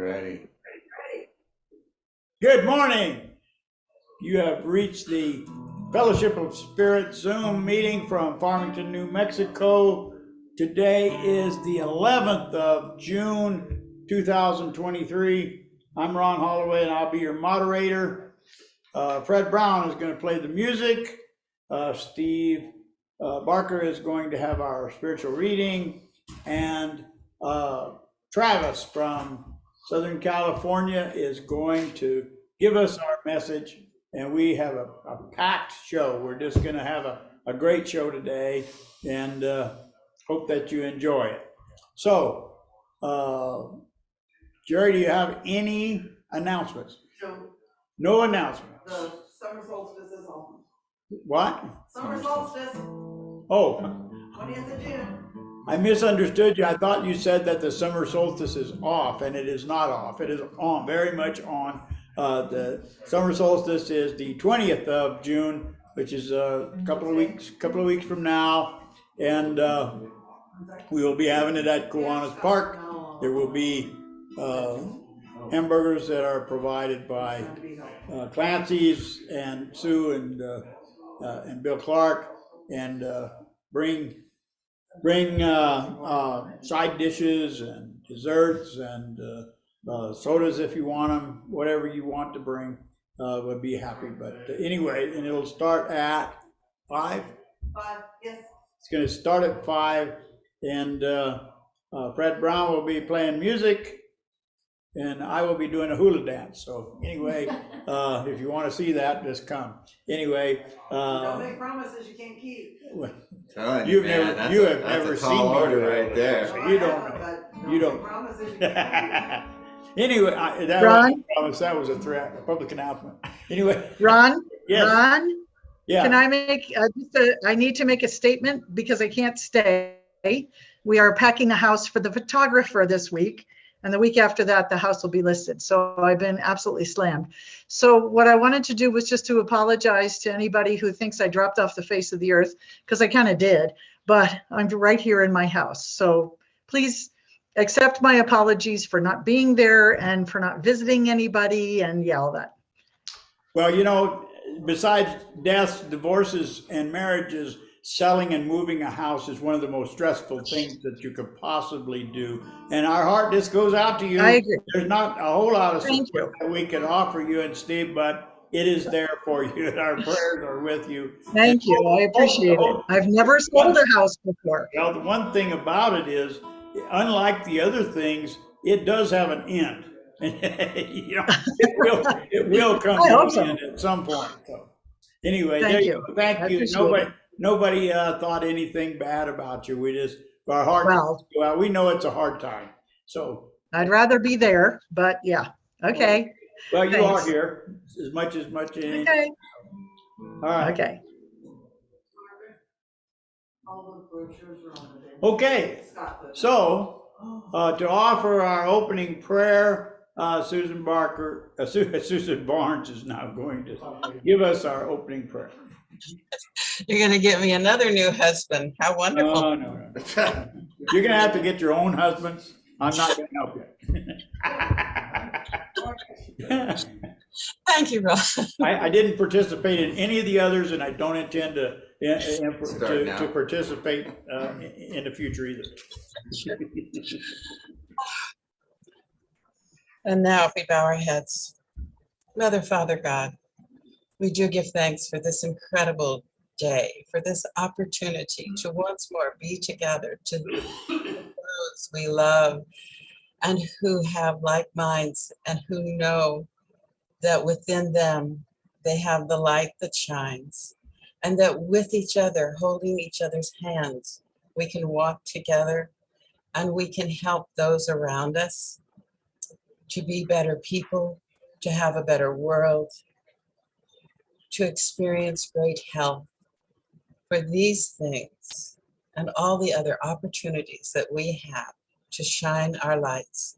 ready. Good morning. You have reached the Fellowship of Spirit Zoom meeting from Farmington, New Mexico. Today is the 11th of June, 2023. I'm Ron Holloway and I'll be your moderator. Fred Brown is going to play the music. Steve Barker is going to have our spiritual reading. And Travis from Southern California is going to give us our message, and we have a packed show. We're just going to have a great show today, and hope that you enjoy it. So, Jerry, do you have any announcements? No announcements. The summer solstice is on. What? Summer solstice, Oh, 20th of June. I misunderstood you. I thought you said that the summer solstice is off, and it is not off. It is on, very much on. The summer solstice is the 20th of June, which is a couple of weeks from now, and we will be having it at Kiwanis Park. There will be hamburgers that are provided by Clancy's and Sue and Bill Clark, and bring side dishes and desserts and sodas if you want them, whatever you want to bring, would be happy. But anyway, and it'll start at 5? 5, yes. It's going to start at 5, and Fred Brown will be playing music, and I will be doing a hula dance. So anyway, if you want to see that, just come. Anyway. Don't make promises you can't keep. You have never seen me order right there. So you don't know. You don't. Promises you can't keep. Anyway, that Ron? was a threat, a public announcement. Anyway. Ron? Yes. Ron? Yeah. Can I make, I need to make a statement because I can't stay. We are packing a house for the photographer this week. And the week after that, the house will be listed. So I've been absolutely slammed. So what I wanted to do was just to apologize to anybody who thinks I dropped off the face of the earth, because I kind of did, but I'm right here in my house. So please accept my apologies for not being there and for not visiting anybody and all that. Well, you know, besides deaths, divorces, and marriages, selling and moving a house is one of the most stressful things that you could possibly do. And our heart just goes out to you. I agree. There's not a whole lot of Thank support that we can offer you and Steve, but it is there for you. And our prayers are with you. Thank you. I appreciate it. I've never sold a house before. Well, the one thing about it is, unlike the other things, it does have an end. You know, it will come to an end at some point. So anyway, Thank you. Thank you. Nobody thought anything bad about you. We just, our heart, well, we know it's a hard time. So I'd rather be there, but yeah. Okay. Well, you Thanks. are here as much. Okay. All right. Okay. Okay. So to offer our opening prayer, Susan Barnes is now going to give us our opening prayer. You're going to get me another new husband. How wonderful. No. You're going to have to get your own husbands. I'm not going to help you. Thank you, Ron. I didn't participate in any of the others, and I don't intend to participate in the future either. And now if we bow our heads. Mother, Father, God, we do give thanks for this incredible day, for this opportunity to once more be together, to those we love and who have like minds and who know that within them they have the light that shines, and that with each other, holding each other's hands, we can walk together and we can help those around us to be better people, to have a better world, to experience great health. For these things and all the other opportunities that we have to shine our lights,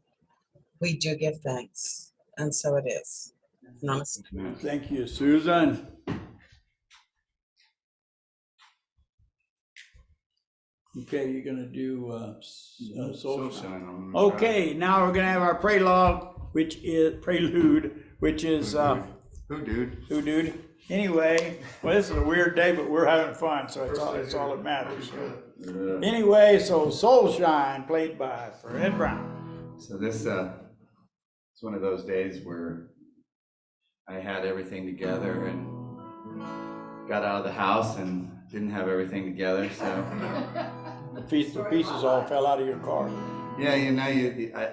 we do give thanks. And so it is. Namaste. Thank you, Susan. Okay, you're gonna do soul shine. Okay, now we're gonna have our pray log which is Prelude, which is Who, dude? who, dude. Anyway, well, this is a weird day, but we're having fun, so it's all that matters. Anyway, so Soul Shine, played by Fred Brown. So this it's one of those days where I had everything together and got out of the house and didn't have everything together. So The pieces all fell out of your car. yeah,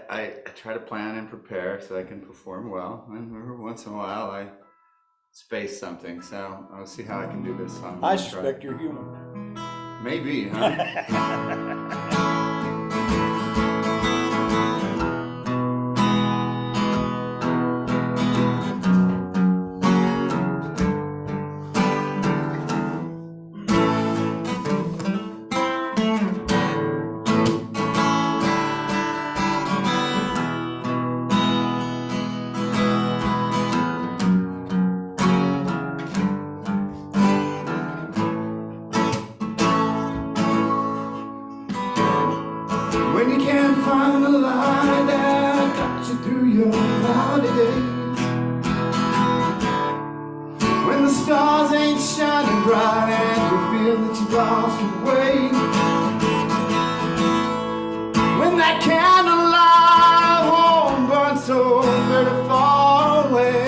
I try to plan and prepare so I can perform well. And every once in a while I space something. So I'll see how I can do this. I suspect you're human. Maybe, huh? When you can't find the light that got you through your cloudy days, when the stars ain't shining bright and you feel that you've lost your way, when that candlelight won't burn so very far away,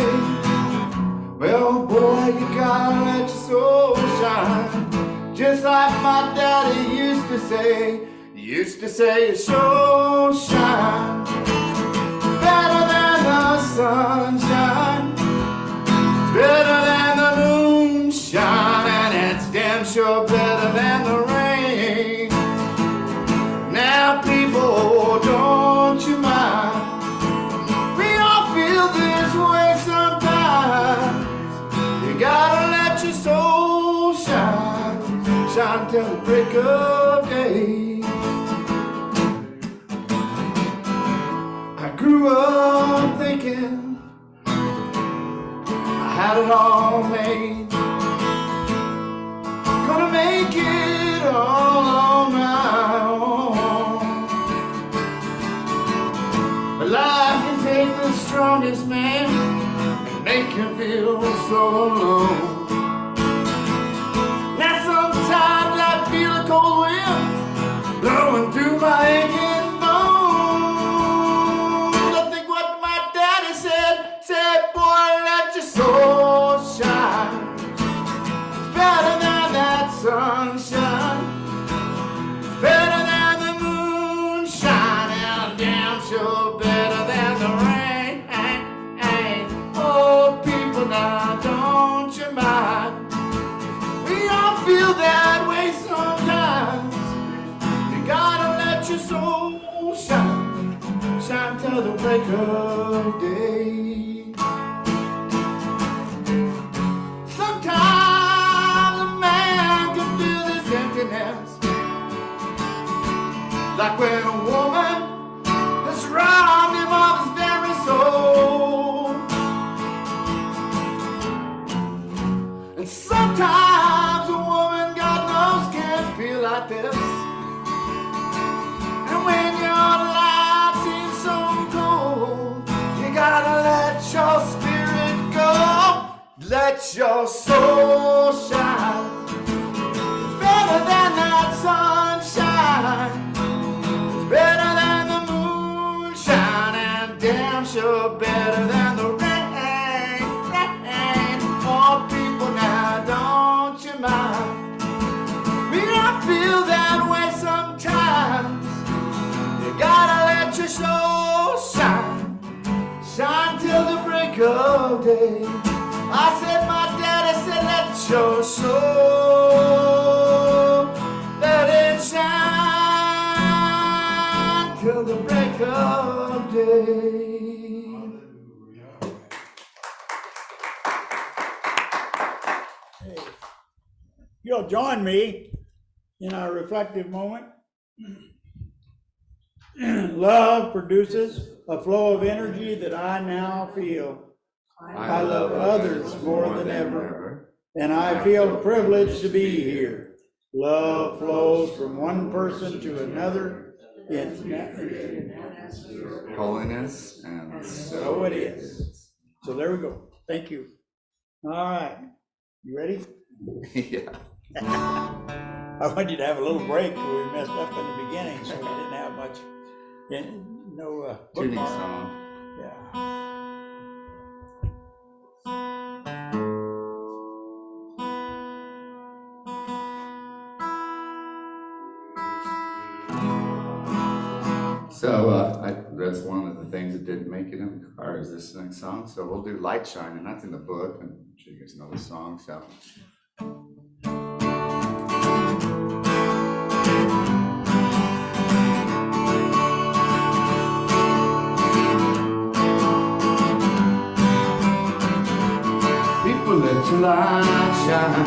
well, boy, you gotta let your soul shine, just like my daddy used to say. Your soul shine better than the sunshine, better than the moonshine, and it's damn sure better than the rain. Now, people, don't you mind? We all feel this way sometimes. You gotta let your soul shine, shine till the break of day. I grew up thinking I had it all made, gonna make it all on my own. But life can take the strongest man and make him feel so alone. Now sometimes I feel a cold wind blowing through my aching bones. Soul shine, it's better than that sunshine, it's better than the moonshine, and damn sure better than the rain. Oh, people, now don't you mind? We all feel that way sometimes. You gotta let your soul shine, shine till the break of day. Like when a woman has robbed him of his very soul. And sometimes a woman, God knows, can feel like this. And when your life seems so cold, you gotta let your spirit go. Let your soul shine. Better than that sunshine, better than the moonshine, and damn sure better than the rain. Oh, people, now don't you mind? We all feel that way sometimes. You gotta let your soul shine, shine till the break of day. I said, my daddy said, let your soul, let it shine till the break of day. Hey, you'll join me in our reflective moment. Love produces a flow of energy that I now feel. I love others more than ever, and I feel privileged to be here. Love flows from one person to another. It's Holiness and so So it is. So there we go. Thank you. All right. You ready? Yeah. I wanted you to have a little break. We messed up in the beginning, so we didn't have much, no Tuning bookmark. song. Yeah. So that's one of the things that didn't make it in the car is this next song. So we'll do Light Shine, and that's in the book. And I'm sure you guys know the song. So. People, let your light shine.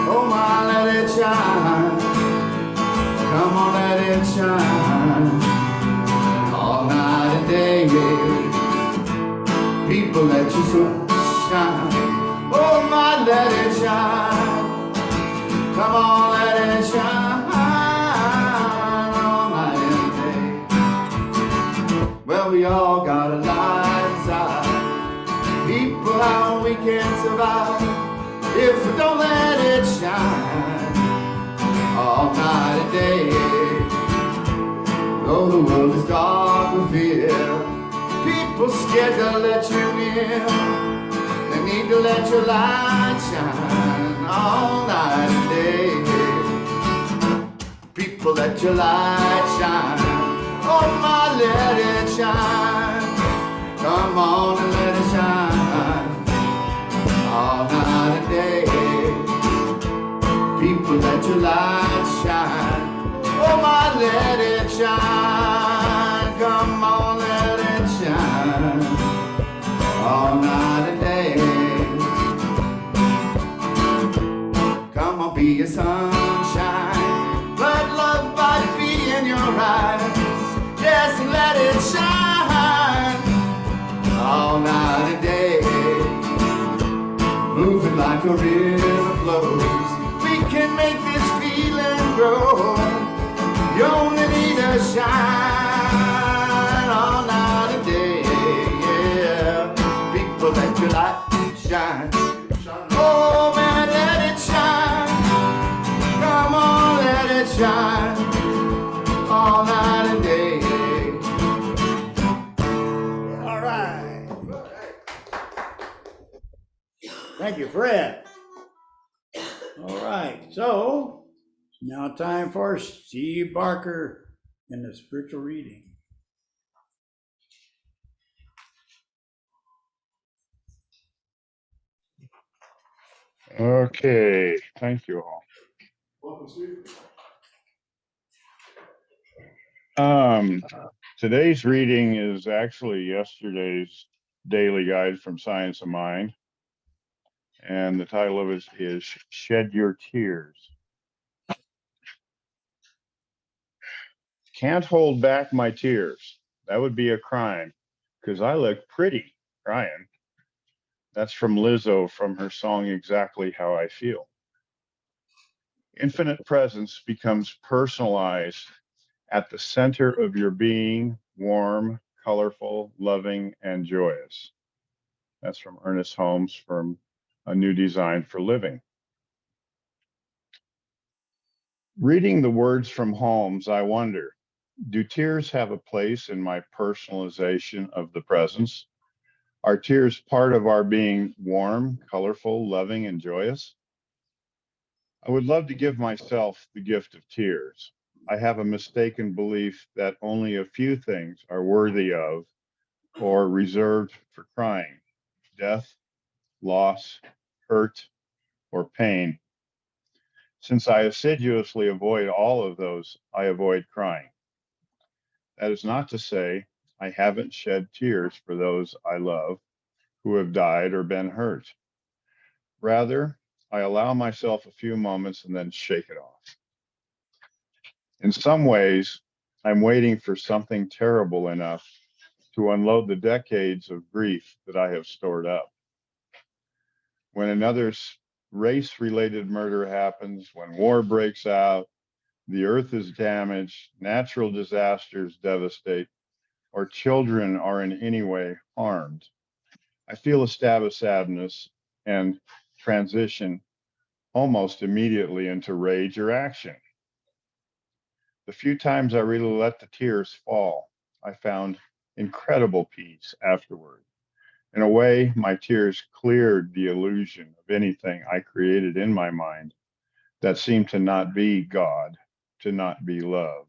Oh my, let it shine. Come on, let it shine. All night and day. People, let your soul shine. Oh my, let it shine. Come on, let it shine. All night and day. Well, we all got a light inside. People, how we can survive if we don't let it shine all night and day. Though the world is dark with fear, people scared to let you near. They need to let your light shine all night and day. People, let your light shine. Oh my, let it shine. Come on and let it shine all night and day. People, let your light shine. Oh my, let it shine. Come on, let it shine all night and day. Come on, be a sunshine. Let love light be in your eyes. Yes, and let it shine all night and day. Moving like a river flows, we can make this feeling grow. You only need to shine all night and day. Yeah, people, let your light shine. Oh man, let it shine. Come on, let it shine all night and day. All right. Thank you, Fred. All right, so now time for Steve Barker in the spiritual reading. Okay, thank you all. Welcome, Steve. Today's reading is actually yesterday's daily guide from Science of Mind. And the title of it is Shed Your Tears. Can't hold back my tears. That would be a crime, because I look pretty crying. That's from Lizzo from her song Exactly How I Feel. Infinite presence becomes personalized at the center of your being, warm, colorful, loving, and joyous. That's from Ernest Holmes from A New Design for Living. Reading the words from Holmes, I wonder, do tears have a place in my personalization of the presence? Are tears part of our being warm, colorful, loving, and joyous? I would love to give myself the gift of tears. I have a mistaken belief that only a few things are worthy of or reserved for crying: death, loss, hurt, or pain. Since I assiduously avoid all of those, I avoid crying. That is not to say I haven't shed tears for those I love who have died or been hurt. Rather, I allow myself a few moments and then shake it off. In some ways, I'm waiting for something terrible enough to unload the decades of grief that I have stored up. When another race-related murder happens, when war breaks out, the earth is damaged, natural disasters devastate, or children are in any way harmed, I feel a stab of sadness and transition almost immediately into rage or action. The few times I really let the tears fall, I found incredible peace afterward. In a way, my tears cleared the illusion of anything I created in my mind that seemed to not be God, to not be love.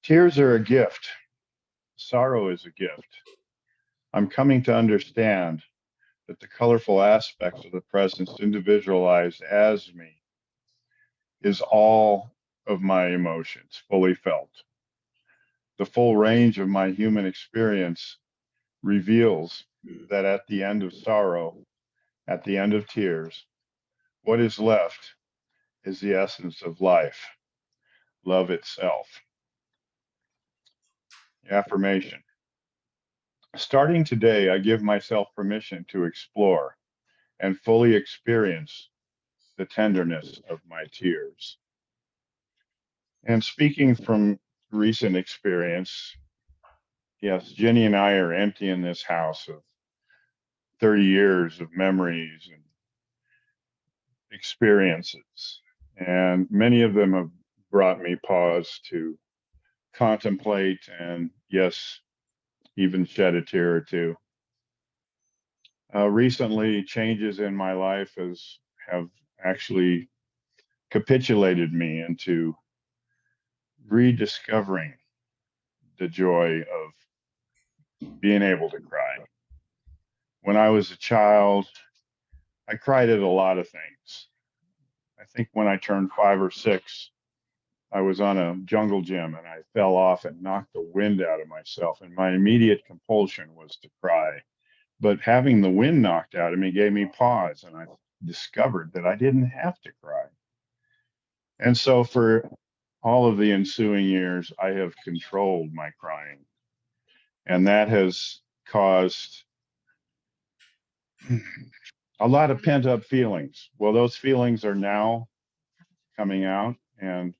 Tears are a gift. Sorrow is a gift. I'm coming to understand that the colorful aspects of the presence individualized as me is all of my emotions fully felt. The full range of my human experience reveals that at the end of sorrow, at the end of tears, what is left is the essence of life, love itself. Affirmation. Starting today, I give myself permission to explore and fully experience the tenderness of my tears. And speaking from recent experience, yes, Jenny and I are emptying this house of 30 years of memories and experiences. And many of them have brought me pause to contemplate and, yes, even shed a tear or two. Recently, changes in my life have actually capitulated me into rediscovering the joy of being able to cry. When I was a child, I cried at a lot of things. I think when I turned 5 or 6, I was on a jungle gym and I fell off and knocked the wind out of myself. And my immediate compulsion was to cry. But having the wind knocked out of me gave me pause, and I discovered that I didn't have to cry. And so for all of the ensuing years, I have controlled my crying. And that has caused a lot of pent up feelings. Well, those feelings are now coming out, and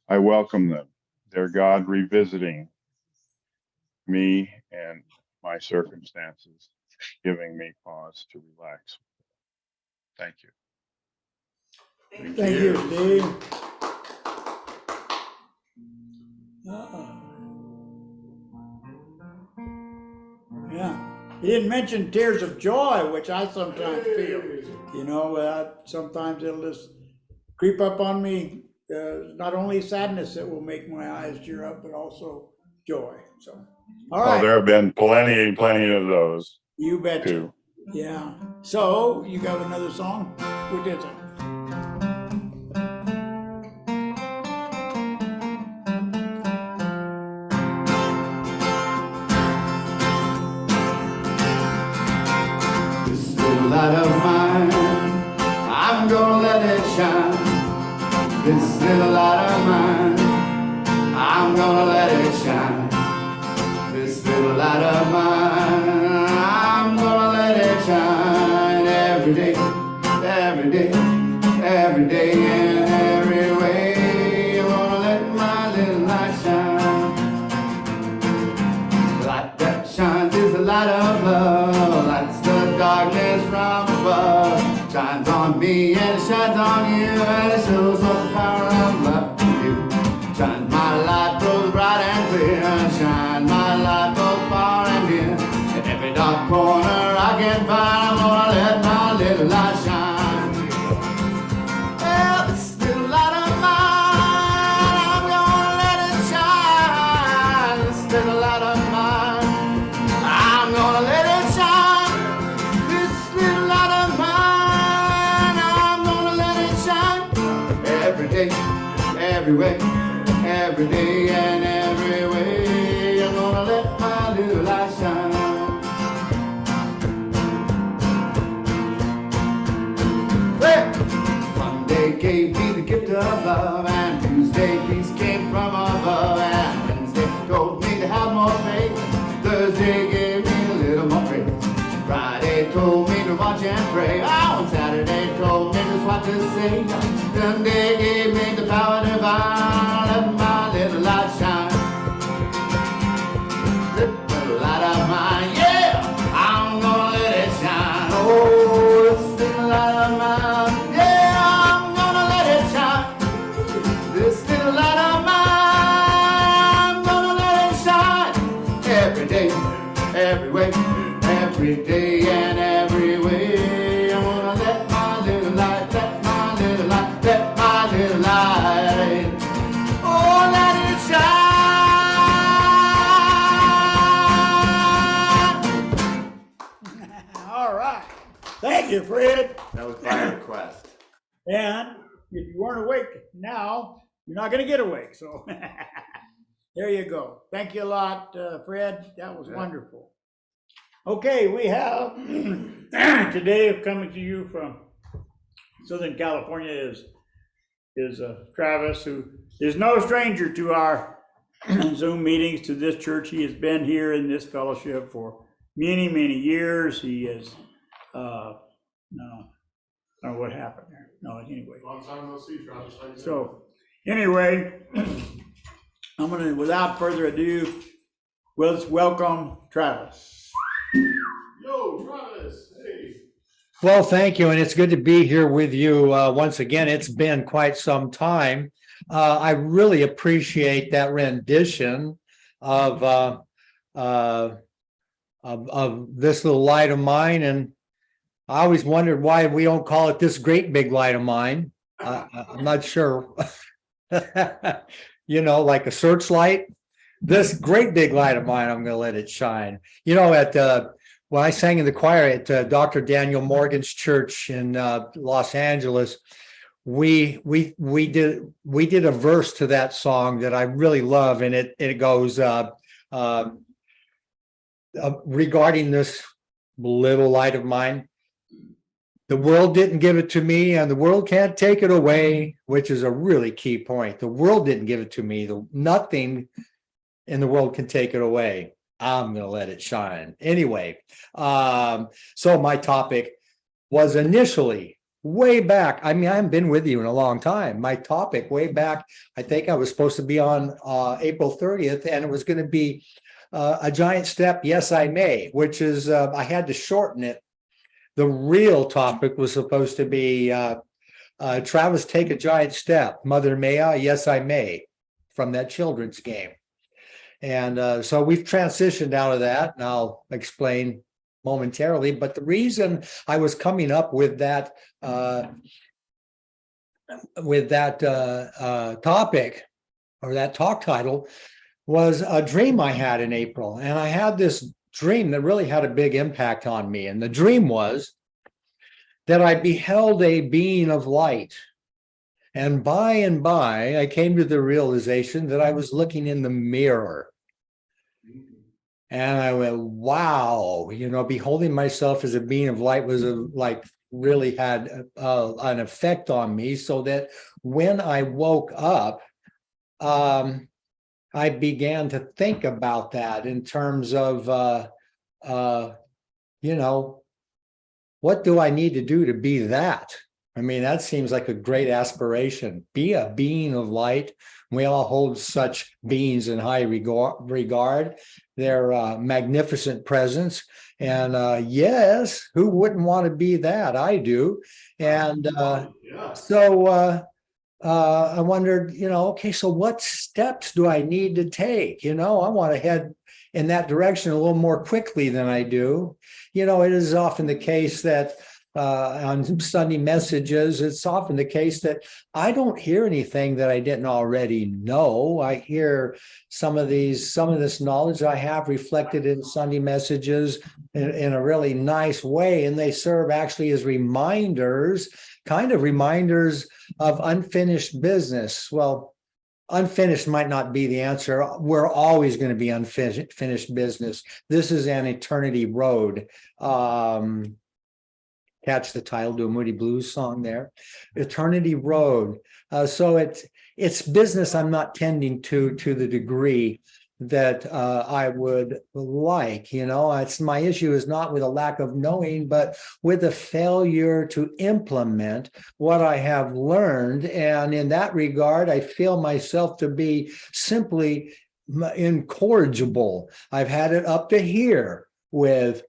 I welcome them. They're God revisiting me and my circumstances, giving me pause to relax. Thank you. Thank you, Steve. Yeah, he didn't mention tears of joy, which I sometimes feel. You know, sometimes it'll just creep up on me. Not only sadness that will make my eyes tear up, but also joy. So, all right. Oh, there have been plenty of those. You bet. Too. Yeah. So you got another song? What is it? This little light of mine, I'm gonna let it shine. This little light of mine, I'm gonna let it shine. This little light of mine, I'm gonna let it shine every day, every day, every day, in every way. I'm gonna let my little light shine. The light that shines is the light of love, lights the darkness from above. Shines on me and it shines on you, and it shows what the power of love can do. Shine my light both bright and clear, shine my light both far and near. In every dark corner I can find, I'm gonna let my little light shine. Well, this little light of mine, I'm gonna let it shine. This little light of mine, I'm gonna let it shine. This little light of mine, I'm gonna let it shine. Every day, every way, every day and every way, I'm gonna let my little light shine. Well, Monday gave me the gift of love, and Tuesday peace came from above, and Wednesday told me to have more faith. Thursday gave me a little more faith. Friday told me to watch and pray. Oh, and Saturday told me just what to say. Sunday gave me the power divine. Let my little light shine. every day, every way, every day and every way. I wanna let my little light, let my little light, let my little light, oh, let it shine. All right. Thank you, Fred. That was by request. And if you weren't awake now, you're not going to get awake. So there you go. Thank you a lot, Fred. That was wonderful. Okay, we have today coming to you from Southern California is Travis, who is no stranger to our Zoom meetings, to this church. He has been here in this fellowship for many, many years. He is, no, I don't know what happened there. No, anyway. Long time no see, Travis. How you doing? So, anyway, I'm gonna, without further ado, let's welcome Travis. Yo, Travis, hey. Well, thank you, and it's good to be here with you once again. It's been quite some time. I really appreciate that rendition of this little light of mine, and I always wondered why we don't call it this great big light of mine. I'm not sure. You know, like a searchlight. This great big light of mine, I'm going to let it shine. You know, when I sang in the choir at Dr. Daniel Morgan's church in Los Angeles, we did a verse to that song that I really love, and it goes regarding this little light of mine. The world didn't give it to me, and the world can't take it away, which is a really key point. The world didn't give it to me. Nothing in the world can take it away. I'm going to let it shine. Anyway, so my topic was initially way back. I mean, I haven't been with you in a long time. My topic way back, I think I was supposed to be on April 30th, and it was going to be a giant step, yes, I may, which is, I had to shorten it. The real topic was supposed to be Travis, take a giant step. Mother, may I? Yes, I may, from that children's game. And so we've transitioned out of that, and I'll explain momentarily. But the reason I was coming up with that topic, or that talk title, was a dream I had in April. And I had this dream that really had a big impact on me. And the dream was that I beheld a being of light. And by, I came to the realization that I was looking in the mirror. And I went, wow, you know, beholding myself as a being of light was really had an effect on me, so that when I woke up, I began to think about that in terms of, you know, what do I need to do to be that? I mean, that seems like a great aspiration. Be a being of light. We all hold such beings in high regard. Their magnificent presence. And yes, who wouldn't want to be that? I do. And so I wondered, you know, okay, so what steps do I need to take? You know, I want to head in that direction a little more quickly than I do. You know, it is often the case that on Sunday messages, it's often the case that I don't hear anything that I didn't already know. I hear some of this knowledge I have reflected in Sunday messages in a really nice way, and they serve actually as reminders, kind of reminders of unfinished business. Well, unfinished might not be the answer. We're always going to be unfinished business. This is an eternity road. Catch the title to a Moody Blues song there, Eternity Road. So it's business I'm not tending to the degree that I would like. You know, it's my issue is not with a lack of knowing, but with a failure to implement what I have learned. And in that regard, I feel myself to be simply incorrigible. I've had it up to here with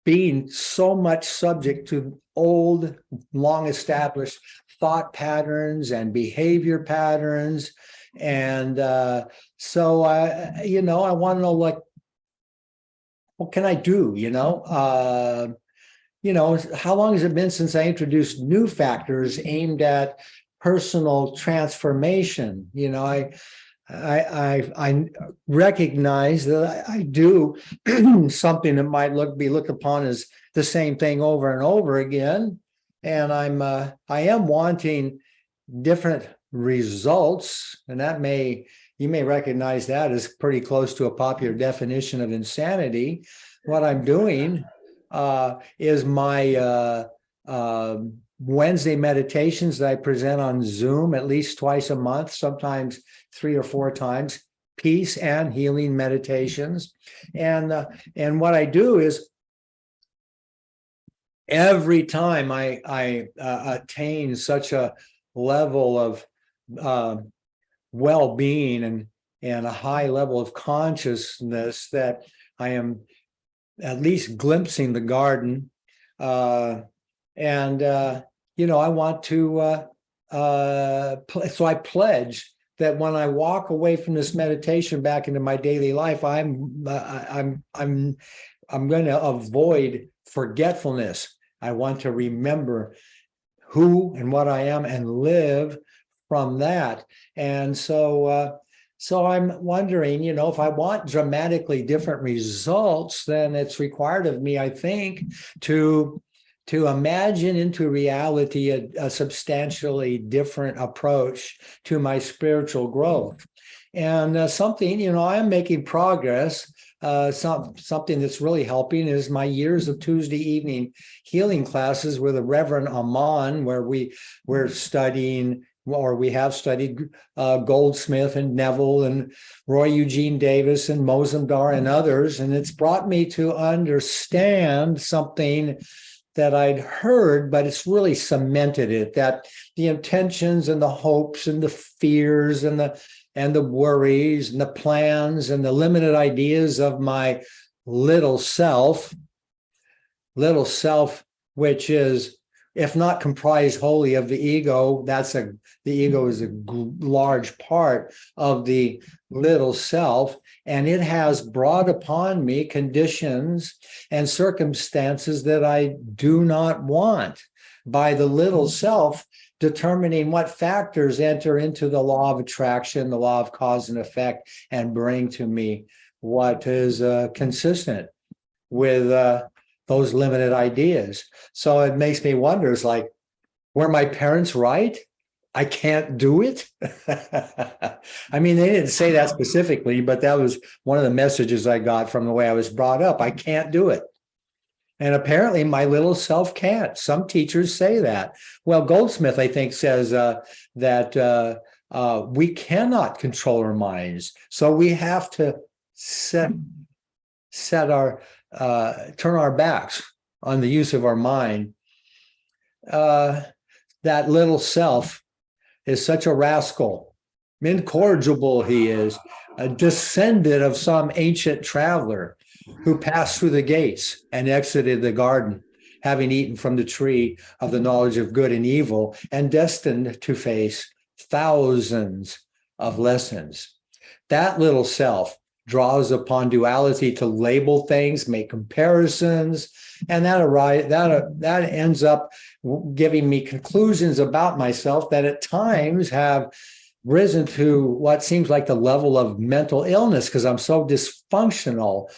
being so much subject to old, long established thought patterns and behavior patterns. And so I want to know, like, what can I do? How long has it been since I introduced new factors aimed at personal transformation? I recognize that I do something that might be looked upon as the same thing over and over again, and I am wanting different results, and you may recognize that as pretty close to a popular definition of insanity. What I'm doing is my Wednesday meditations that I present on Zoom at least twice a month, sometimes 3 or 4 times, peace and healing meditations. And what I do is every time I attain such a level of well-being and a high level of consciousness that I am at least glimpsing the garden. I want to, so I pledge that when I walk away from this meditation back into my daily life, I'm going to avoid forgetfulness. I want to remember who and what I am and live from that. And so I'm wondering, if I want dramatically different results, then it's required of me, I think, to imagine into reality a substantially different approach to my spiritual growth. And something, I am making progress. Something that's really helping is my years of Tuesday evening healing classes with the Reverend Aman, where we're studying, or we have studied Goldsmith and Neville and Roy Eugene Davis and Mozamdar and others. And it's brought me to understand something that I'd heard, but it's really cemented it, that the intentions and the hopes and the fears and the worries and the plans and the limited ideas of my little self, which is, if not comprised wholly of the ego, the ego is a large part of the little self, and it has brought upon me conditions and circumstances that I do not want, by the little self determining what factors enter into the law of attraction, the law of cause and effect, and bring to me what is consistent with those limited ideas. So it makes me wonder, it's like, were my parents right? I can't do it. I mean, they didn't say that specifically, but that was one of the messages I got from the way I was brought up. I can't do it. And apparently my little self can't. Some teachers say that. Well, Goldsmith, I think, says that we cannot control our minds. So we have to turn our backs on the use of our mind. That little self is such a rascal. Incorrigible he is, a descendant of some ancient traveler who passed through the gates and exited the garden, having eaten from the tree of the knowledge of good and evil, and destined to face thousands of lessons. That little self draws upon duality to label things, make comparisons, and that ends up giving me conclusions about myself that at times have risen to what seems like the level of mental illness, because I'm so dysfunctional,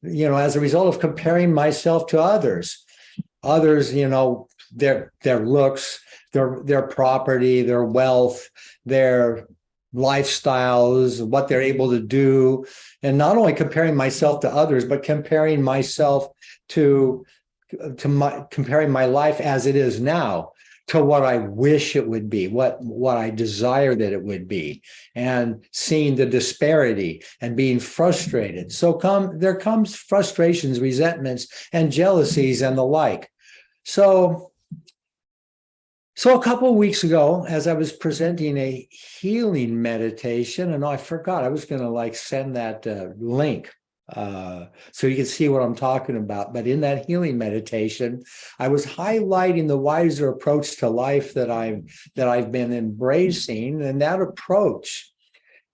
as a result of comparing myself to others, their looks, their property, their wealth, their lifestyles, what they're able to do, and not only comparing myself to others, but comparing myself comparing my life as it is now to what I wish it would be, what I desire that it would be, and seeing the disparity and being frustrated. So there comes frustrations, resentments, and jealousies and the like. So a couple of weeks ago, as I was presenting a healing meditation, and I forgot, I was going to send that link so you can see what I'm talking about. But in that healing meditation, I was highlighting the wiser approach to life that I've been embracing. And that approach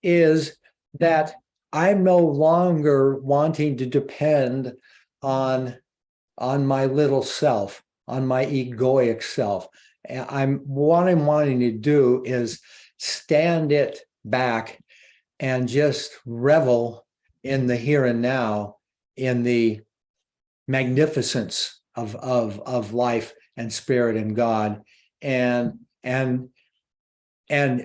is that I'm no longer wanting to depend on my little self, on my egoic self. And what I'm wanting to do is stand it back and just revel in the here and now, in the magnificence of life and spirit and God, and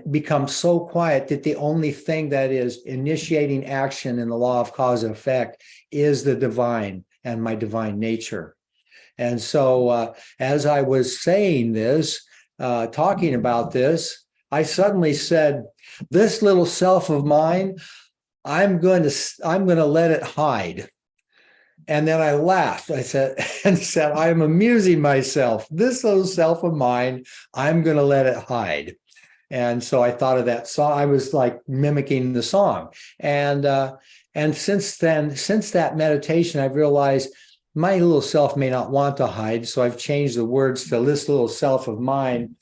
become so quiet that the only thing that is initiating action in the law of cause and effect is the divine and my divine nature. And so as I was saying this, talking about this, I suddenly said, this little self of mine, I'm going to let it hide. And then I laughed. I said, I'm amusing myself. This little self of mine, I'm going to let it hide. And so I thought of that song. I was like mimicking the song. And since then, since that meditation, I've realized my little self may not want to hide. So I've changed the words to this little self of mine.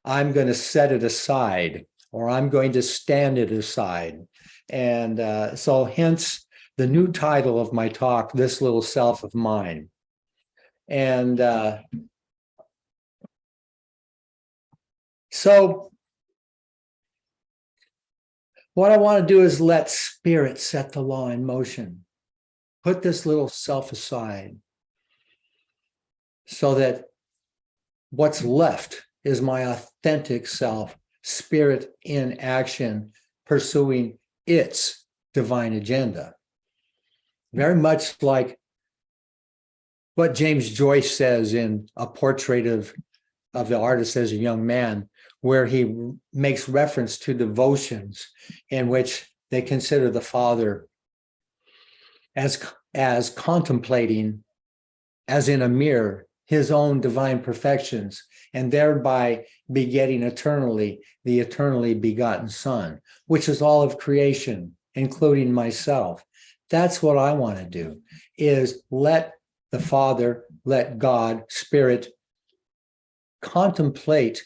I'm going to set it aside, or I'm going to stand it aside. And so hence the new title of my talk, This Little Self of Mine. And so what I want to do is let spirit set the law in motion. Put this little self aside so that what's left is my authentic self, spirit in action, pursuing its divine agenda. Very much like what James Joyce says in A Portrait of the Artist as a Young Man, where he makes reference to devotions in which they consider the Father as contemplating, as in a mirror, his own divine perfections, and thereby begetting eternally the eternally begotten Son, which is all of creation, including myself. That's what I want to do, is let the Father, let God, Spirit, contemplate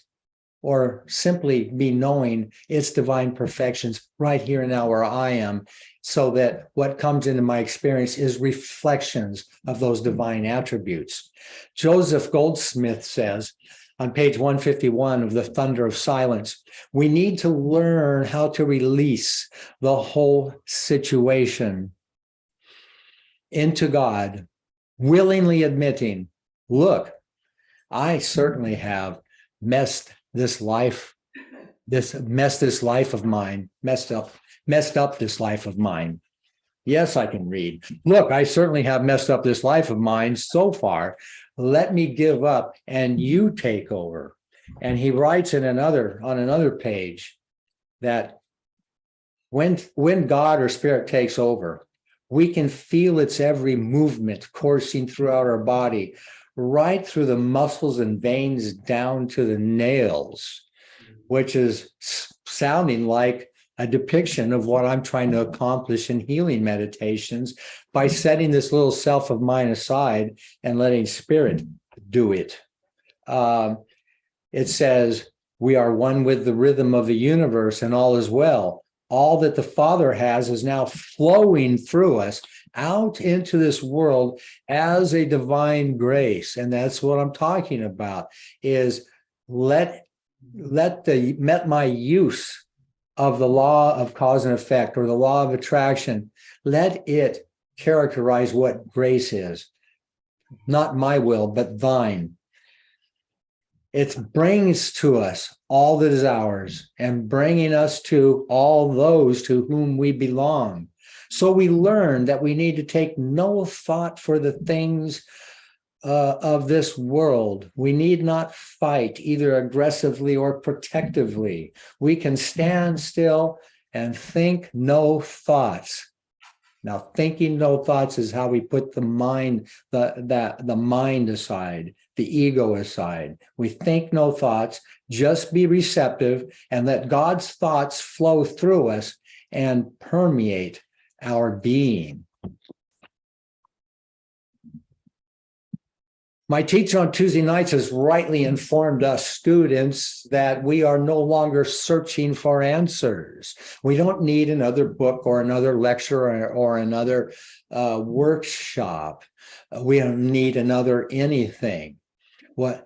or simply be knowing its divine perfections right here and now where I am, so that what comes into my experience is reflections of those divine attributes. Joseph Goldsmith says on page 151 of The Thunder of Silence, we need to learn how to release the whole situation into God, willingly admitting, look, I certainly have messed this life of mine, messed up this life of mine. Yes, I can read. Look, I certainly have messed up this life of mine so far. Let me give up and you take over. And he writes on another page that when God or Spirit takes over, we can feel its every movement coursing throughout our body, right through the muscles and veins down to the nails, which is sounding like a depiction of what I'm trying to accomplish in healing meditations by setting this little self of mine aside and letting Spirit do it. It says, we are one with the rhythm of the universe and all is well. All that the Father has is now flowing through us out into this world as a divine grace. And that's what I'm talking about, is let my use of the law of cause and effect, or the law of attraction, let it characterize what grace is. Not my will, but thine. It brings to us all that is ours, and bringing us to all those to whom we belong. So we learn that we need to take no thought for the things of this world. We need not fight either aggressively or protectively. We can stand still and think no thoughts. Now, thinking no thoughts is how we put the mind, the mind aside, the ego aside. We think no thoughts, just be receptive and let God's thoughts flow through us and permeate our being. My teacher on Tuesday nights has rightly informed us students that we are no longer searching for answers. We don't need another book or another lecture or another workshop. We don't need another anything. What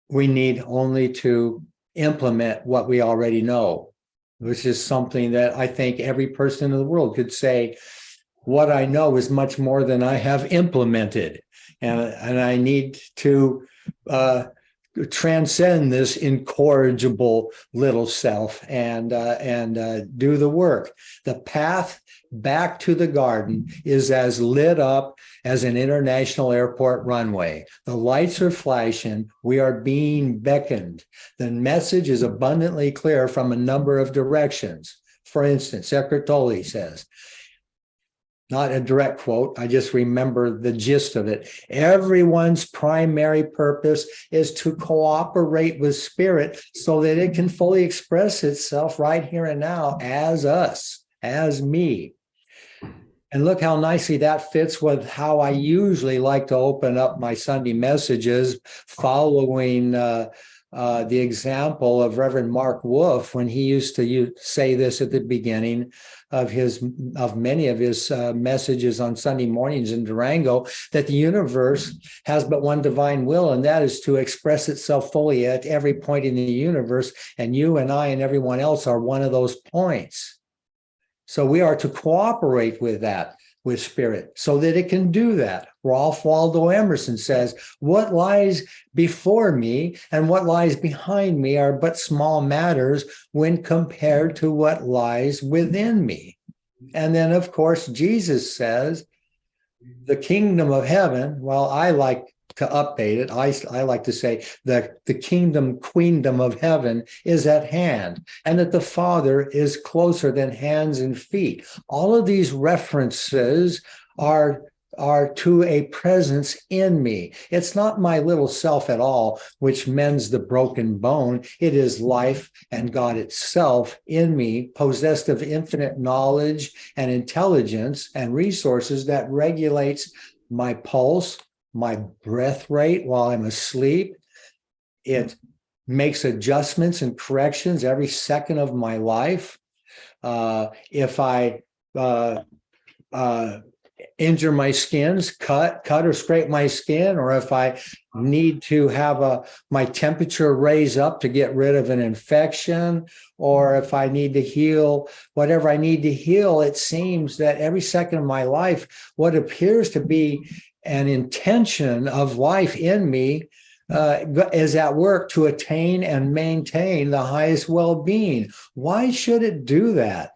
we need only to implement what we already know, which is something that I think every person in the world could say, what I know is much more than I have implemented. And I need to transcend this incorrigible little self and do the work. The path back to the garden is as lit up as an international airport runway. The lights are flashing. We are being beckoned. The message is abundantly clear from a number of directions. For instance, Eckhart Tolle says, not a direct quote, I just remember the gist of it. Everyone's primary purpose is to cooperate with spirit so that it can fully express itself right here and now as us, as me. And look how nicely that fits with how I usually like to open up my Sunday messages, following the example of Reverend Mark Wolf when he used to say this at the beginning of many of his messages on Sunday mornings in Durango, that the universe has but one divine will, and that is to express itself fully at every point in the universe. And you and I and everyone else are one of those points. So we are to cooperate with that, with spirit, so that it can do that. Ralph Waldo Emerson says, what lies before me and what lies behind me are but small matters when compared to what lies within me. And then, of course, Jesus says, the kingdom of heaven, well, I like to update it. I like to say that the queendom of heaven is at hand, and that the Father is closer than hands and feet. All of these references are to a presence in me. It's not my little self at all, which mends the broken bone. It is life and God itself in me, possessed of infinite knowledge and intelligence and resources that regulates my pulse, my breath rate while I'm asleep. It makes adjustments and corrections every second of my life. If I injure my skins, cut or scrape my skin, or if I need to have my temperature raise up to get rid of an infection, or if I need to heal whatever I need to heal, it seems that every second of my life, what appears to be an intention of life in me is at work to attain and maintain the highest well-being. Why should it do that?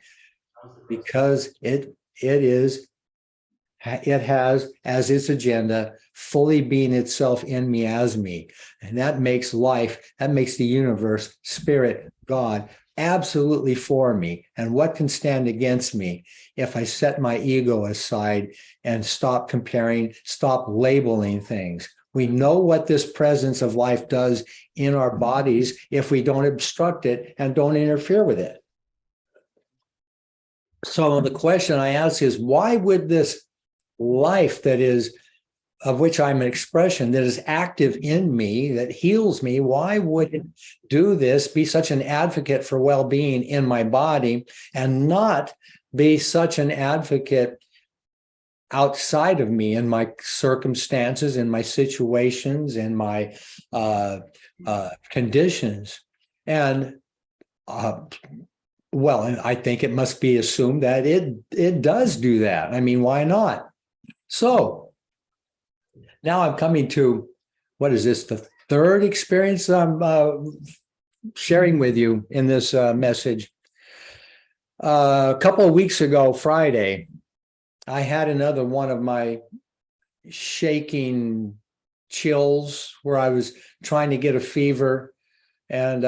Because it has as its agenda fully being itself in me as me. And that makes life, that makes the universe, spirit, God, absolutely for me. And what can stand against me if I set my ego aside and stop comparing, stop labeling things? We know what this presence of life does in our bodies if we don't obstruct it and don't interfere with it. So the question I ask is, why would this life that is, of which I'm an expression, that is active in me, that heals me, why would it do this, be such an advocate for well-being in my body, and not be such an advocate outside of me in my circumstances, in my situations, in my conditions? And well, I think it must be assumed that it does do that. I mean, why not? So now I'm coming to, what is this, the third experience I'm sharing with you in this message. A couple of weeks ago, Friday, I had another one of my shaking chills where I was trying to get a fever. And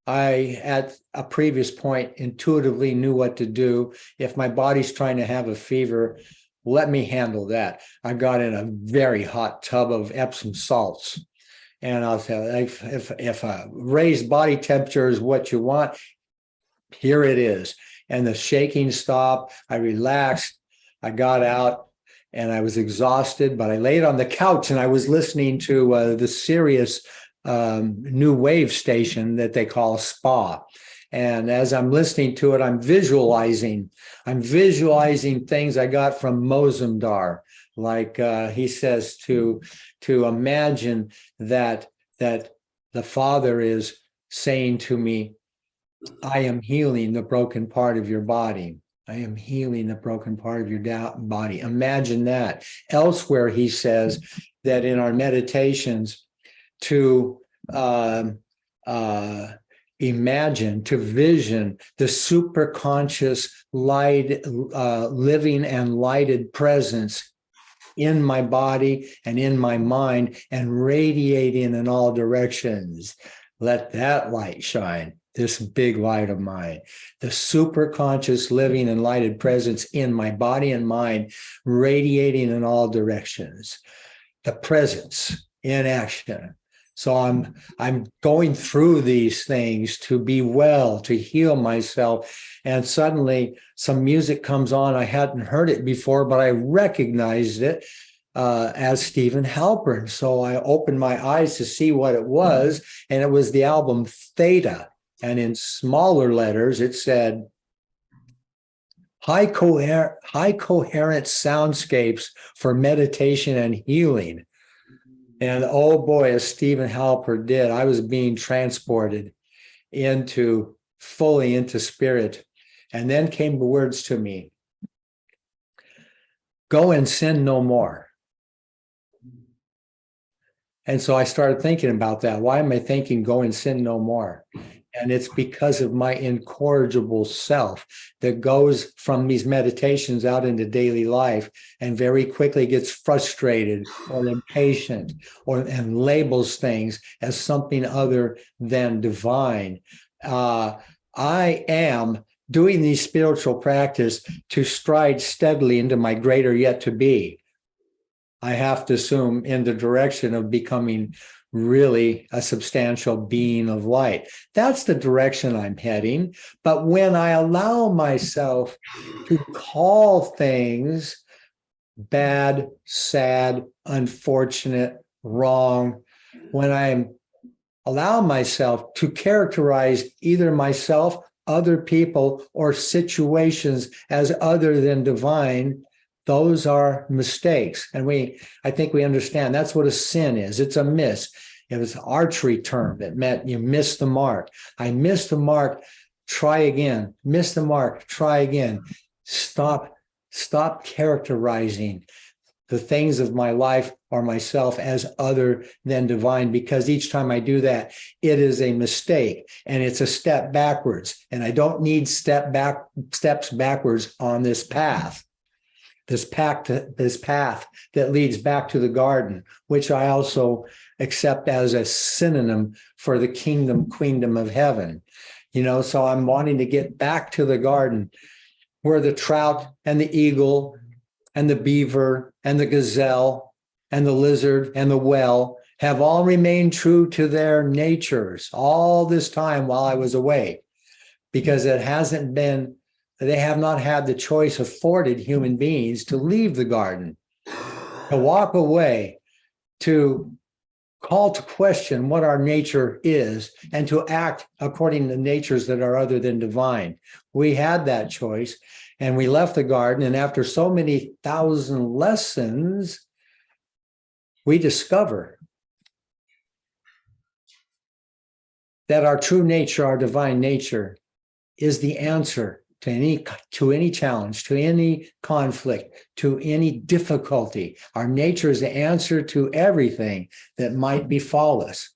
I, at a previous point, intuitively knew what to do. If my body's trying to have a fever, let me handle that. I got in a very hot tub of Epsom salts. And I'll tell you, if a raised body temperature is what you want, here it is. And the shaking stopped. I relaxed. I got out. and I was exhausted, but I laid on the couch and I was listening to the Sirius new wave station that they call Spa. And as I'm listening to it, I'm visualizing things I got from Mozumdar. Like he says to imagine that the Father is saying to me, I am healing the broken part of your body. I am healing the broken part of your body. Imagine that. Elsewhere, he says that in our meditations to imagine, to vision the superconscious light, living and lighted presence in my body and in my mind and radiating in all directions. Let that light shine, this big light of mine, the superconscious living and lighted presence in my body and mind, radiating in all directions, the presence in action. So I'm going through these things to be well, to heal myself. And suddenly some music comes on. I hadn't heard it before, but I recognized it as Stephen Halpern. So I opened my eyes to see what it was. And it was the album Theta. And in smaller letters, it said, high coherent soundscapes for meditation and healing. And oh boy, as Stephen Halpern did, I was being transported fully into spirit. And then came the words to me, go and sin no more. And so I started thinking about that. Why am I thinking go and sin no more? And it's because of my incorrigible self that goes from these meditations out into daily life and very quickly gets frustrated or impatient and labels things as something other than divine. I am doing these spiritual practice to stride steadily into my greater yet to be. I have to assume in the direction of becoming really a substantial being of light. That's the direction I'm heading. But when I allow myself to call things bad, sad, unfortunate, wrong, when I allow myself to characterize either myself, other people, or situations as other than divine, those are mistakes. And I think we understand that's what a sin is. It's a miss. It was an archery term. It meant you missed the mark. I missed the mark. Try again. Miss the mark. Try again. Stop characterizing the things of my life or myself as other than divine, because each time I do that, it is a mistake and it's a step backwards. And I don't need steps backwards on this path. This path that leads back to the garden, which I also accept as a synonym for the queendom of heaven. So I'm wanting to get back to the garden where the trout and the eagle and the beaver and the gazelle and the lizard and the whale have all remained true to their natures all this time while I was away, because they have not had the choice afforded human beings to leave the garden, to walk away, to call to question what our nature is, and to act according to natures that are other than divine. We had that choice, and we left the garden, and after so many thousand lessons, we discover that our true nature, our divine nature, is the answer to any challenge, to any conflict, to any difficulty. Our nature is the answer to everything that might befall us.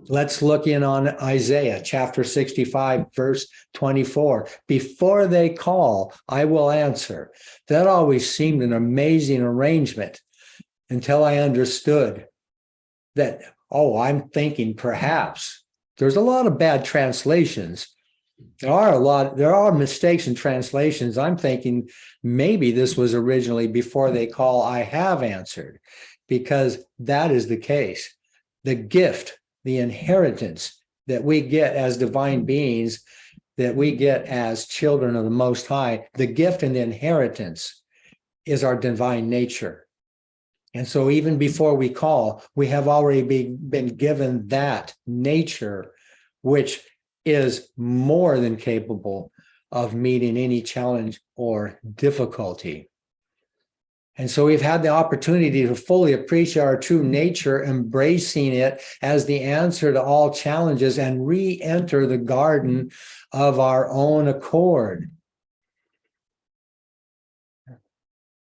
Let's look in on Isaiah chapter 65, verse 24. Before they call, I will answer. That always seemed an amazing arrangement until I understood that, I'm thinking perhaps. There's a lot of bad translations. There are mistakes in translations. I'm thinking maybe this was originally before they call, I have answered, because that is the case. The gift, the inheritance that we get as divine beings, that we get as children of the Most High, the gift and the inheritance is our divine nature. And so even before we call, we have already been given that nature, which is more than capable of meeting any challenge or difficulty. And so we've had the opportunity to fully appreciate our true nature, embracing it as the answer to all challenges, and re-enter the garden of our own accord.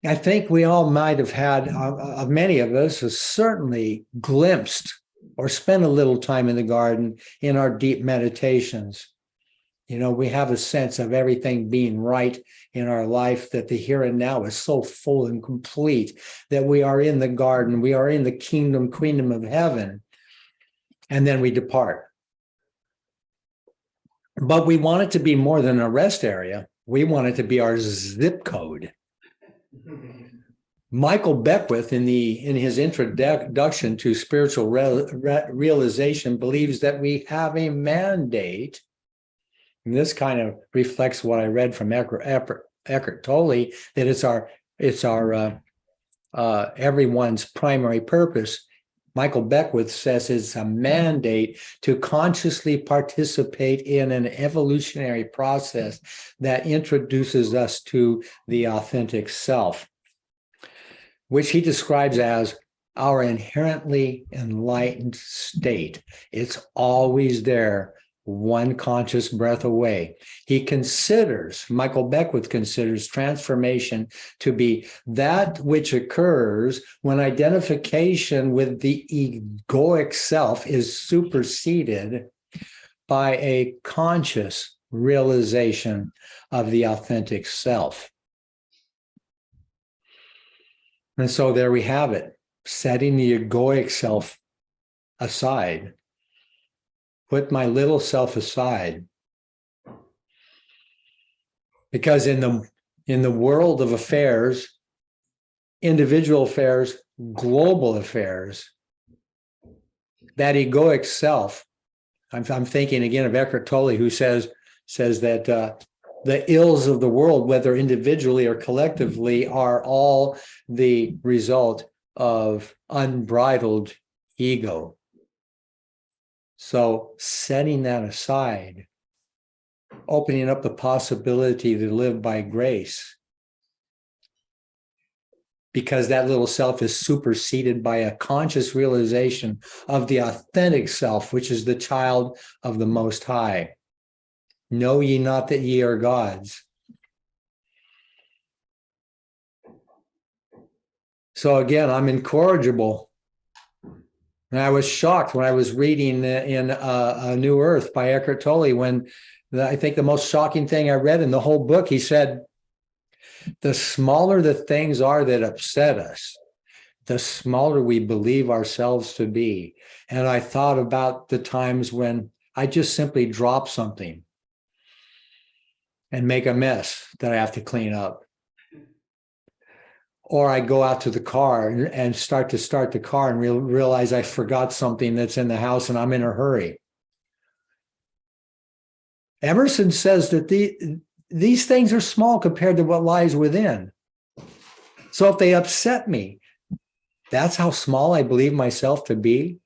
I think we all might have had, many of us have certainly glimpsed or spent a little time in the garden in our deep meditations. You know, we have a sense of everything being right in our life, that the here and now is so full and complete, that we are in the garden, we are in the queendom of heaven, and then we depart. But we want it to be more than a rest area. We want it to be our zip code. Michael Beckwith, in his introduction to spiritual realization, believes that we have a mandate. And this kind of reflects what I read from Eckhart Tolle, that it's our everyone's primary purpose. Michael Beckwith says it's a mandate to consciously participate in an evolutionary process that introduces us to the authentic self, which he describes as our inherently enlightened state. It's always there, one conscious breath away. Michael Beckwith considers transformation to be that which occurs when identification with the egoic self is superseded by a conscious realization of the authentic self. And so there we have it, setting the egoic self aside. Put my little self aside. Because in the world of affairs, individual affairs, global affairs, that egoic self, I'm thinking again of Eckhart Tolle, who says that the ills of the world, whether individually or collectively, are all the result of unbridled ego. So setting that aside, opening up the possibility to live by grace, because that little self is superseded by a conscious realization of the authentic self, which is the child of the Most High. Know ye not that ye are gods? So again, I'm incorrigible. And I was shocked when I was reading in A New Earth by Eckhart Tolle, when I think the most shocking thing I read in the whole book, he said, the smaller the things are that upset us, the smaller we believe ourselves to be. And I thought about the times when I just simply drop something and make a mess that I have to clean up. Or I go out to the car and start the car and realize I forgot something that's in the house and I'm in a hurry. Emerson says that these things are small compared to what lies within. So if they upset me, that's how small I believe myself to be.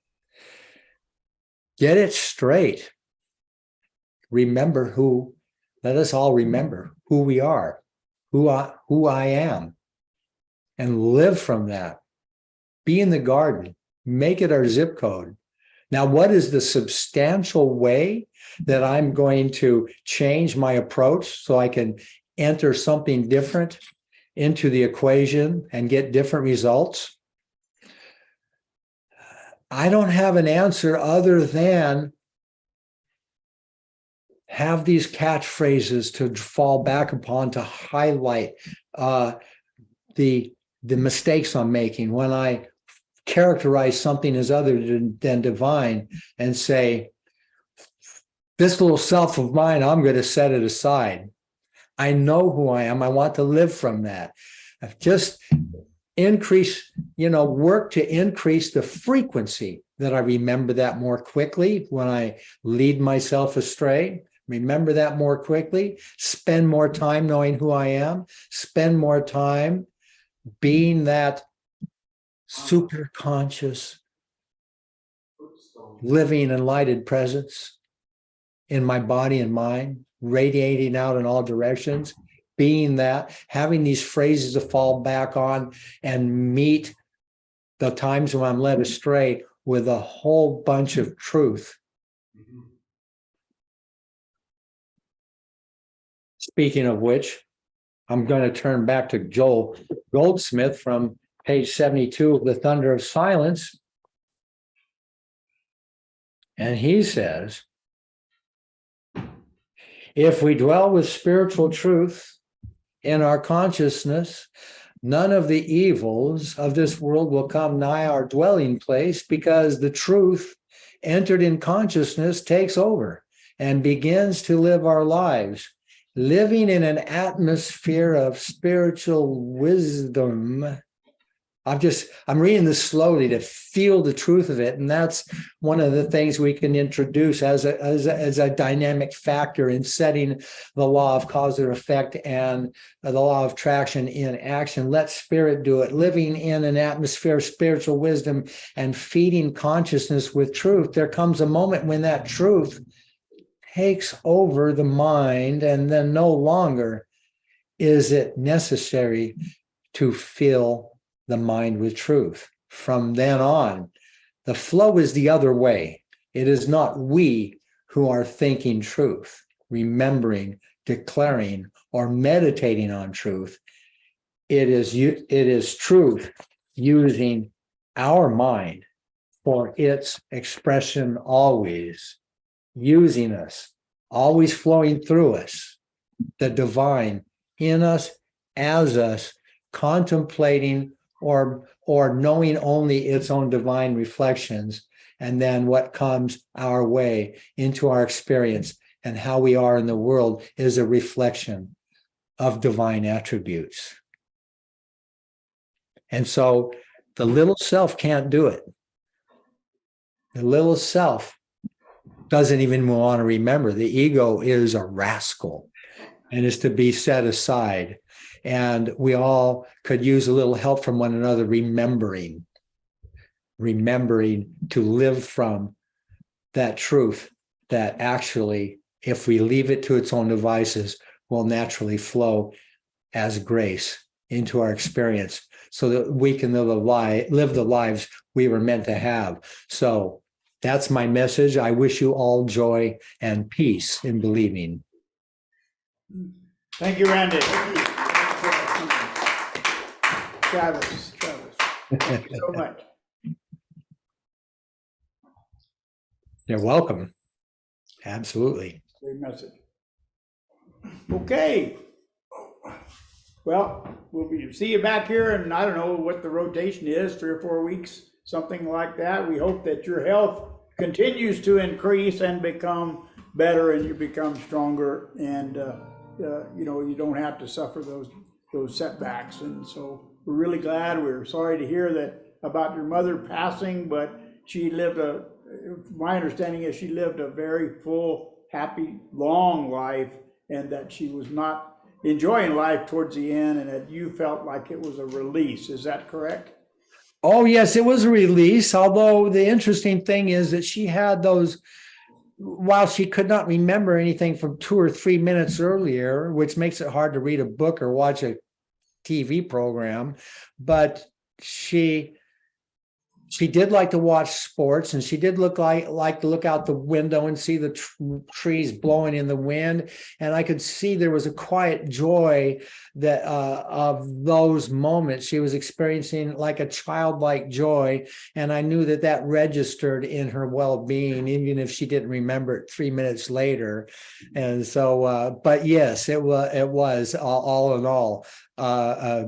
Get it straight. Let us all remember who we are, who I am. And live from that. Be in the garden. Make it our zip code. Now, what is the substantial way that I'm going to change my approach so I can enter something different into the equation and get different results? I don't have an answer other than have these catchphrases to fall back upon, to highlight the mistakes I'm making when I characterize something as other than divine, and say, this little self of mine, I'm going to set it aside. I know who I am. I want to live from that. I've just work to increase the frequency that I remember that more quickly when I lead myself astray. Remember that more quickly. Spend more time knowing who I am. Spend more time being that super conscious, living enlightened presence in my body and mind, radiating out in all directions, being that, having these phrases to fall back on and meet the times when I'm led astray with a whole bunch of truth. Speaking of which, I'm going to turn back to Joel Goldsmith from page 72 of The Thunder of Silence. And he says, if we dwell with spiritual truth in our consciousness, none of the evils of this world will come nigh our dwelling place, because the truth entered in consciousness takes over and begins to live our lives, living in an atmosphere of spiritual wisdom. I'm reading this slowly to feel the truth of it. And that's one of the things we can introduce as a dynamic factor in setting the law of cause and effect and the law of attraction in action. Let spirit do it. Living in an atmosphere of spiritual wisdom and feeding consciousness with truth. There comes a moment when that truth takes over the mind, and then no longer is it necessary to fill the mind with truth. From then on, the flow is the other way. It is not we who are thinking truth, remembering, declaring, or meditating on truth. It is truth using our mind for its expression, always using us, always flowing through us, the divine in us, as us, contemplating or knowing only its own divine reflections, and then what comes our way into our experience and how we are in the world is a reflection of divine attributes. And so the little self can't do it. The little self doesn't even want to remember. The ego is a rascal and is to be set aside. And we all could use a little help from one another, remembering to live from that truth that actually, if we leave it to its own devices, will naturally flow as grace into our experience so that we can live the lives we were meant to have. So that's my message. I wish you all joy and peace in believing. Thank you, Randy. Travis, thank you so much. You're welcome. Absolutely. Great message. Okay. Well, we'll see you back here, and I don't know what the rotation is, 3 or 4 weeks, something like that. We hope that your health continues to increase and become better, and you become stronger, and you don't have to suffer those setbacks. And so we're really glad. We're sorry to hear that about your mother passing, but she lived my understanding is she lived a very full, happy, long life, and that she was not enjoying life towards the end, and that you felt like it was a release. Is that correct? Oh, yes, it was a release. Although the interesting thing is that she had those, while she could not remember anything from 2 or 3 minutes earlier, which makes it hard to read a book or watch a TV program, but she did like to watch sports, and she did like to look out the window and see the trees blowing in the wind. And I could see there was a quiet joy that of those moments. She was experiencing like a childlike joy, and I knew that registered in her well-being, even if she didn't remember it 3 minutes later. And so, but yes, it was all in all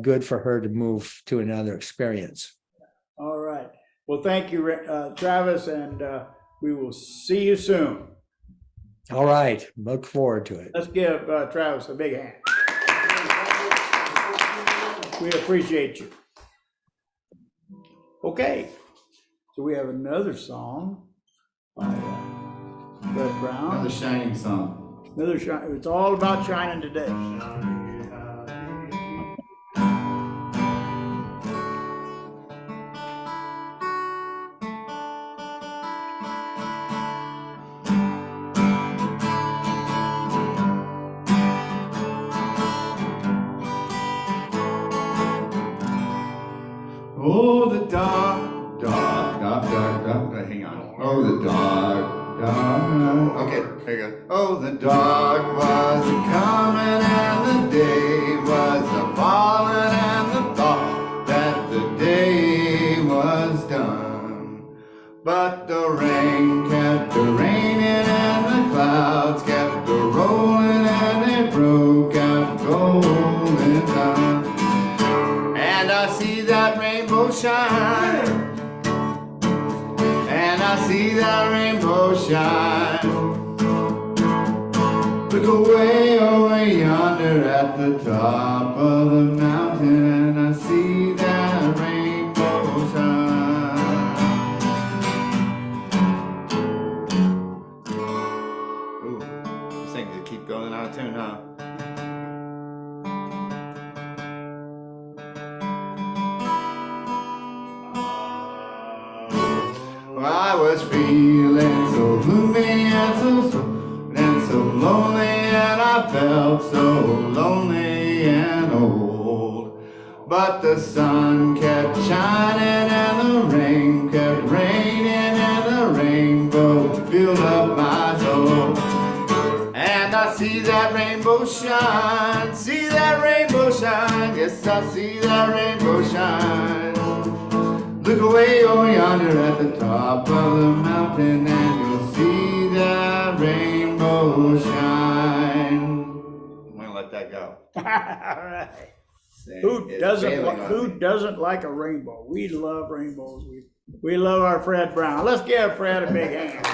good for her to move to another experience. All right. Well, thank you, Travis, and we will see you soon. All right. Look forward to it. Let's give Travis a big hand. We appreciate you. Okay. So we have another song by Brett Brown. Another shining song. It's all about shining today. Oh, the dark, hang on. Oh, the dark. Okay, here you go. Oh, the dark was a coming and the day was a falling and the thought that the day was done. But the rain kept raining and the clouds kept rolling and they broke out golden dawn. And I see that rainbow shine, and I see that rainbow shine. Look away over yonder at the top of the mountain, and I see that rainbow shine. Ooh, these things keep going out of tune, huh? I was feeling so gloomy and so lonely, and I felt so lonely and old. But the sun kept shining and the rain kept raining and the rainbow filled up my soul. And I see that rainbow shine, see that rainbow shine, yes I see that rainbow shine. Look away over yonder at the top of the mountain and you'll see that rainbow shine. I'm gonna let that go. All right. Who doesn't like a rainbow? We love rainbows. We love our Fred Brown. Let's give Fred a big hand.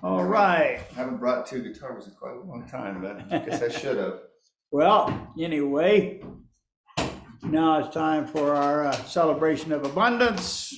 All right. I haven't brought two guitars in quite a long time, but I guess I should have. Well, anyway, now it's time for our celebration of abundance.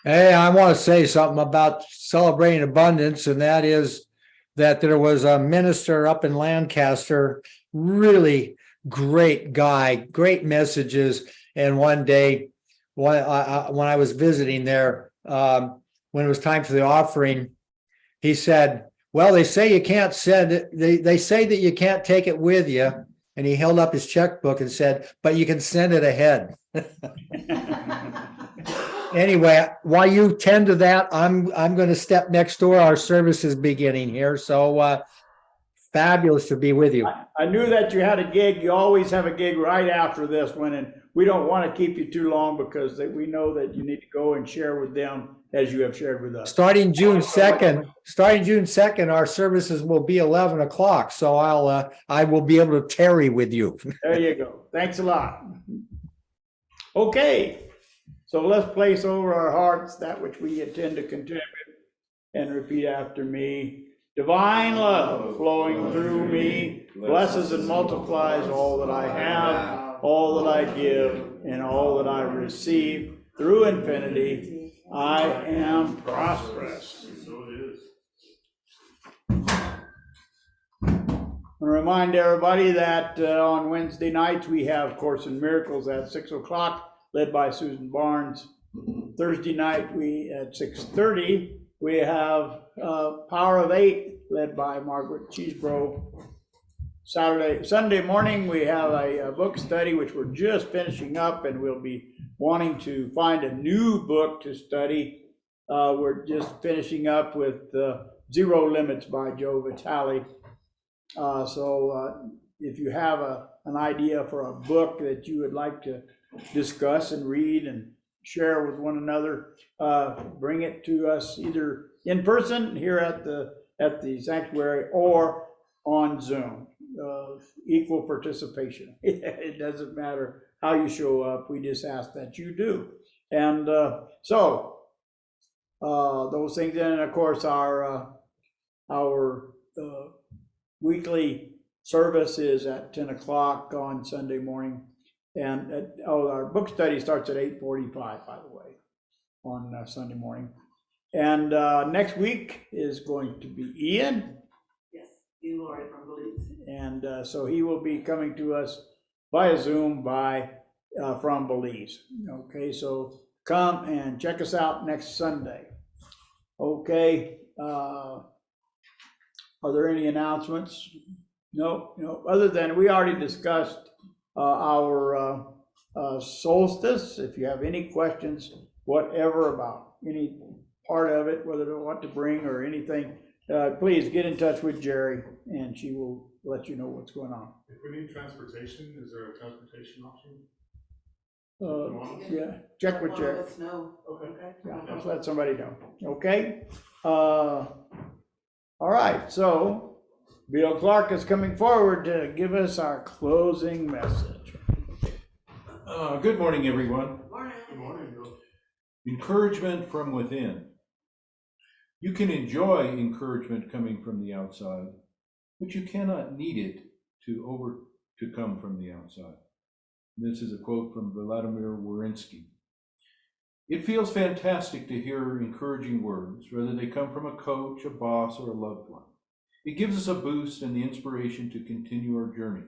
Hey, I want to say something about celebrating abundance, and that is that there was a minister up in Lancaster, really great guy, great messages. And one day, when I was visiting there, when it was time for the offering, he said, well, they say you can't send it. They say that you can't take it with you. And he held up his checkbook and said, but you can send it ahead. Anyway, while you tend to that, I'm going to step next door. Our service is beginning here. So fabulous to be with you. I knew that you had a gig. You always have a gig right after this one, and we don't want to keep you too long because we know that you need to go and share with them as you have shared with us. Starting June 2nd, our services will be 11 o'clock. So I will be able to tarry with you. There you go. Thanks a lot. Okay. So let's place over our hearts that which we intend to contribute and repeat after me. Divine love flowing through me blesses and multiplies all that I have, all that I give, and all that I receive through infinity. I am prosperous. I remind everybody that on Wednesday nights we have Course in Miracles at 6 o'clock. Led by Susan Barnes. Thursday night at 6:30 we have Power of 8 led by Margaret Cheesebro. Sunday morning we have a book study which we're just finishing up, and we'll be wanting to find a new book to study. We're just finishing up with Zero Limits by Joe Vitale. So if you have an idea for a book that you would like to discuss and read and share with one another, bring it to us either in person here at the sanctuary or on Zoom. Equal participation. It doesn't matter how you show up. We just ask that you do. And so those things. And of course our weekly service is at 10 o'clock on Sunday morning. And our book study starts at 8:45, by the way, on Sunday morning. And next week is going to be Ian. Yes, Ian Laurie from Belize. And so he will be coming to us via Zoom by from Belize. Okay, so come and check us out next Sunday. Okay, are there any announcements? No, other than we already discussed our solstice. If you have any questions, whatever about any part of it, whether to what to bring or anything, please get in touch with Jerry and she will let you know what's going on. If we need transportation, is there a transportation option? Yeah, check with Jerry. Let us know. Okay. Yeah, just let somebody know, okay? All right, so Bill Clark is coming forward to give us our closing message. Good morning, everyone. Morning. Good morning, Bill. Encouragement from within. You can enjoy encouragement coming from the outside, but you cannot need it to come from the outside. This is a quote from Vladimir Worinsky. It feels fantastic to hear encouraging words, whether they come from a coach, a boss, or a loved one. It gives us a boost and the inspiration to continue our journey.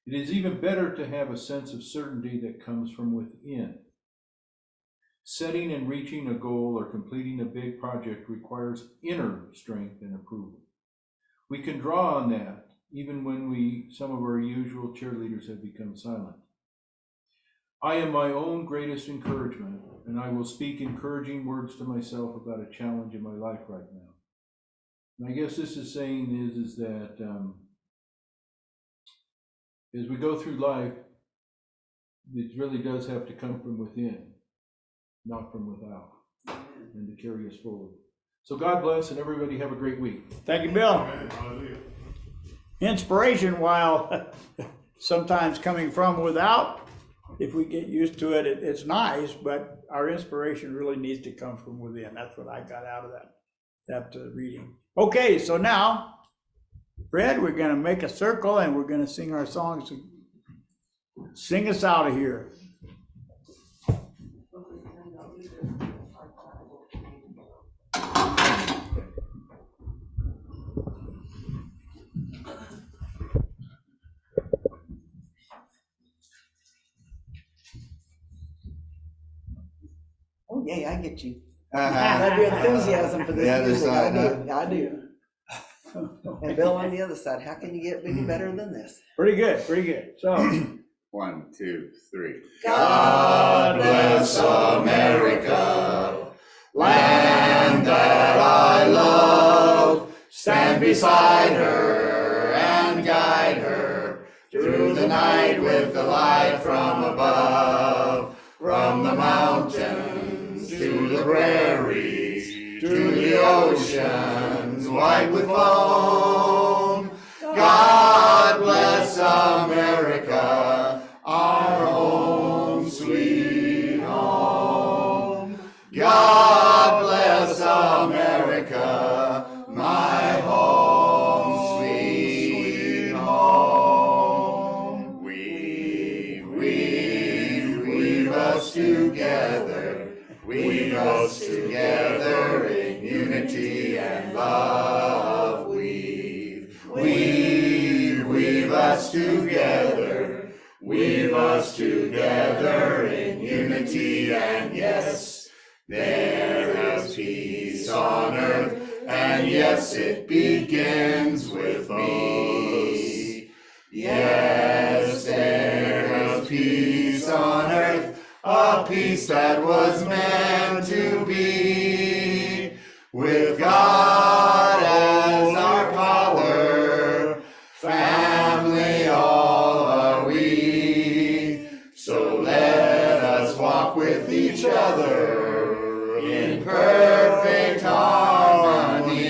It is even better to have a sense of certainty that comes from within. Setting and reaching a goal or completing a big project requires inner strength and approval. We can draw on that even when some of our usual cheerleaders have become silent. I am my own greatest encouragement, and I will speak encouraging words to myself about a challenge in my life right now. And I guess this is saying is that as we go through life, it really does have to come from within, not from without, and to carry us forward. So God bless, and everybody have a great week. Thank you, Bill. Amen. Hallelujah. Inspiration, while sometimes coming from without, if we get used to it, it's nice, but our inspiration really needs to come from within. That's what I got out of that reading. Okay, so now, Fred, we're gonna make a circle and we're gonna sing our songs. Sing us out of here. Oh, yeah, I get you. I Uh-huh. have your enthusiasm for this The other music. side, I do. And Bill on the other side, how can you get any better than this? Pretty good, pretty good. So, 1, 2, 3. God bless America, land that I love. Stand beside her and guide her through the night with the light from above. From the mountains to the prairies, to the oceans white with foam. God bless America, our home, sweet home. God bless America, my home, sweet home. Weave us together, weave us together in unity and love. Weave us together, weave us together in unity, and yes, there is peace on earth, and yes, it begins with me. Yes, there is peace on earth, a peace that was meant to be, with God as our power, family all are we. So let us walk with each other in perfect harmony.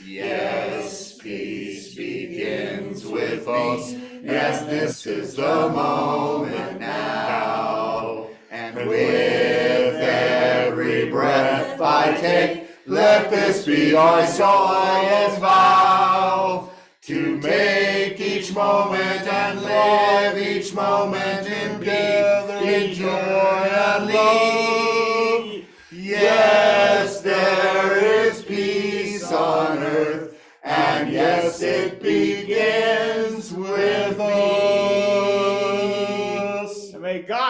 Yes, peace begins with us. Yes, this is the moment now. And with every breath I take, let this be our joyous vow, to make each moment and live each moment in peace, in joy and love. Yes, there is peace on earth, and yes, it begins with us.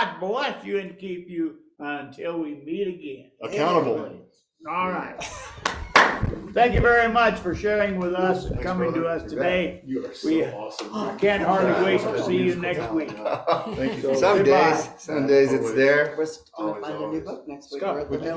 God bless you and keep you until we meet again. Accountable. All right. Thank you very much for sharing with us and Thanks, coming to brother. us today. You are so We- awesome. I can't hardly wait to see you next week. Thank you. So Some goodbye. days it's there. We're gonna find a new book next week. Scott, We're at the would you